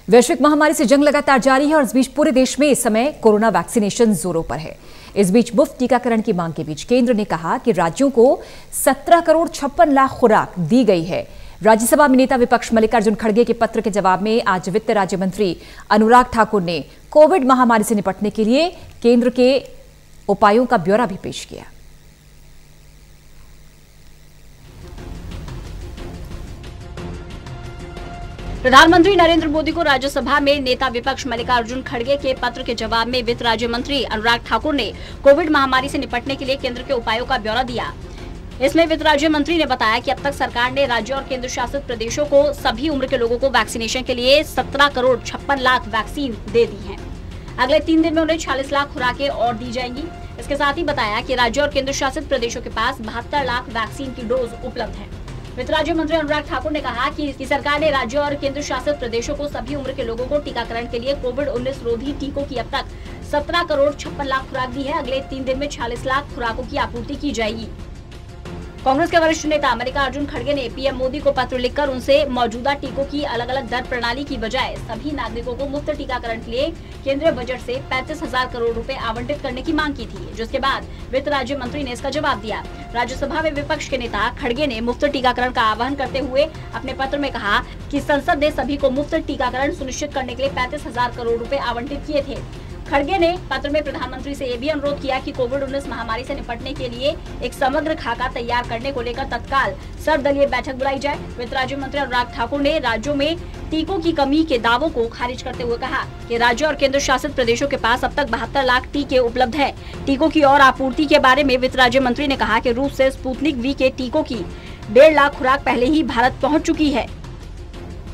वैश्विक महामारी से जंग लगातार जारी है और इस बीच पूरे देश में इस समय कोरोना वैक्सीनेशन जोरों पर है। इस बीच मुफ्त टीकाकरण की मांग के बीच केंद्र ने कहा कि राज्यों को 17 करोड़ 56 लाख खुराक दी गई है। राज्यसभा में नेता विपक्ष मल्लिकार्जुन खड़गे के पत्र के जवाब में आज वित्त राज्य मंत्री अनुराग ठाकुर ने कोविड महामारी से निपटने के लिए केंद्र के उपायों का ब्यौरा भी पेश किया। प्रधानमंत्री नरेंद्र मोदी को राज्यसभा में नेता विपक्ष मल्लिकार्जुन खड़गे के पत्र के जवाब में वित्त राज्य मंत्री अनुराग ठाकुर ने कोविड महामारी से निपटने के लिए केंद्र के उपायों का ब्यौरा दिया। इसमें वित्त राज्य मंत्री ने बताया कि अब तक सरकार ने राज्यों और केंद्र शासित प्रदेशों को सभी उम्र के लोगों को वैक्सीनेशन के लिए 17 करोड़ 56 लाख वैक्सीन दे दी है। अगले 3 दिन में उन्हें 46 लाख खुराकें और दी जाएंगी। इसके साथ ही बताया कि राज्यों और केंद्र शासित प्रदेशों के पास 72 लाख वैक्सीन की डोज उपलब्ध है। वित्त राज्य मंत्री अनुराग ठाकुर ने कहा कि सरकार ने राज्यों और केंद्र शासित प्रदेशों को सभी उम्र के लोगों को टीकाकरण के लिए कोविड-19 रोधी टीकों की अब तक 17 करोड़ 56 लाख खुराक दी है। अगले 3 दिन में 46 लाख खुराकों की आपूर्ति की जाएगी। कांग्रेस के वरिष्ठ नेता मल्लिकार्जुन खड़गे ने पीएम मोदी को पत्र लिखकर उनसे मौजूदा टीकों की अलग अलग दर प्रणाली की बजाय सभी नागरिकों को मुफ्त टीकाकरण के लिए केंद्रीय बजट से 35,000 करोड़ रुपए आवंटित करने की मांग की थी, जिसके बाद वित्त राज्य मंत्री ने इसका जवाब दिया। राज्यसभा में विपक्ष के नेता खड़गे ने मुफ्त टीकाकरण का आह्वान करते हुए अपने पत्र में कहा कि संसद ने सभी को मुफ्त टीकाकरण सुनिश्चित करने के लिए 35,000 करोड़ रुपए आवंटित किए थे। खड़गे ने पत्र में प्रधानमंत्री से ये भी अनुरोध किया कि कोविड-19 महामारी से निपटने के लिए एक समग्र खाका तैयार करने को लेकर तत्काल सर्वदलीय बैठक बुलाई जाए। वित्त राज्य मंत्री अनुराग ठाकुर ने राज्यों में टीकों की कमी के दावों को खारिज करते हुए कहा कि राज्यों और केंद्र शासित प्रदेशों के पास अब तक 72 लाख टीके उपलब्ध है। टीकों की और आपूर्ति के बारे में वित्त राज्य मंत्री ने कहा कि रूस से स्पुतनिक वी के टीकों की 1.5 लाख खुराक पहले ही भारत पहुँच चुकी है।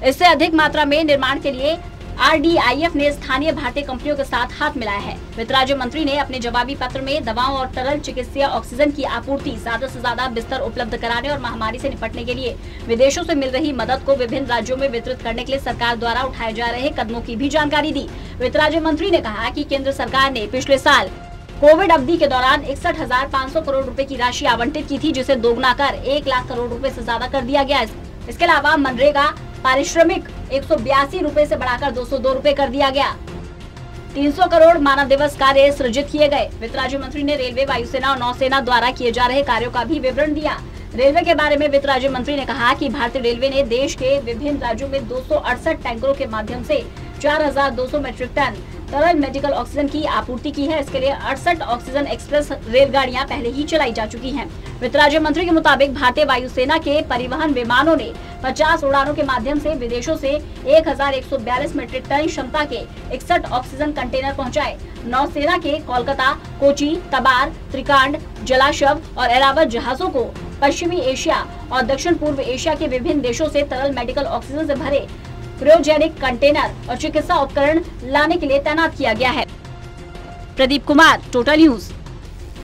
इससे अधिक मात्रा में निर्माण के लिए RDIF ने स्थानीय भारतीय कंपनियों के साथ हाथ मिलाया है। वित्त राज्य मंत्री ने अपने जवाबी पत्र में दवाओं और तरल चिकित्सीय ऑक्सीजन की आपूर्ति, ज्यादा से ज्यादा बिस्तर उपलब्ध कराने और महामारी से निपटने के लिए विदेशों से मिल रही मदद को विभिन्न राज्यों में वितरित करने के लिए सरकार द्वारा उठाए जा रहे कदमों की भी जानकारी दी। वित्त राज्य मंत्री ने कहा कि केंद्र सरकार ने पिछले साल कोविड अवधि के दौरान 61,500 करोड़ रुपए की राशि आवंटित की थी, जिसे दोगुना कर 1 लाख करोड़ रुपए से ज्यादा कर दिया गया। इसके अलावा मनरेगा पारिश्रमिक 182 रुपए से बढ़ाकर 202 रुपए कर दिया गया। 300 करोड़ मानव दिवस कार्य सृजित किए गए। वित्त राज्य मंत्री ने रेलवे, वायुसेना और नौसेना द्वारा किए जा रहे कार्यों का भी विवरण दिया। रेलवे के बारे में वित्त राज्य मंत्री ने कहा कि भारतीय रेलवे ने देश के विभिन्न राज्यों में 268 टैंकरों के माध्यम से 4,200 मीट्रिक टन तरल मेडिकल ऑक्सीजन की आपूर्ति की है। इसके लिए 68 ऑक्सीजन एक्सप्रेस रेलगाड़ियां पहले ही चलाई जा चुकी हैं। वित्त राज्य मंत्री के मुताबिक भारतीय वायुसेना के परिवहन विमानों ने 50 उड़ानों के माध्यम से विदेशों से 1,142 मीट्रिक टन क्षमता के 61 ऑक्सीजन कंटेनर पहुंचाए। नौसेना के कोलकाता, कोची, तबार, त्रिकांड, जलाशव और एरावत जहाजों को पश्चिमी एशिया और दक्षिण पूर्व एशिया के विभिन्न देशों से तरल मेडिकल ऑक्सीजन से भरे क्रायोजेनिक कंटेनर और चिकित्सा उपकरण लाने के लिए तैनात किया गया है। Pradeep Kumar, total news.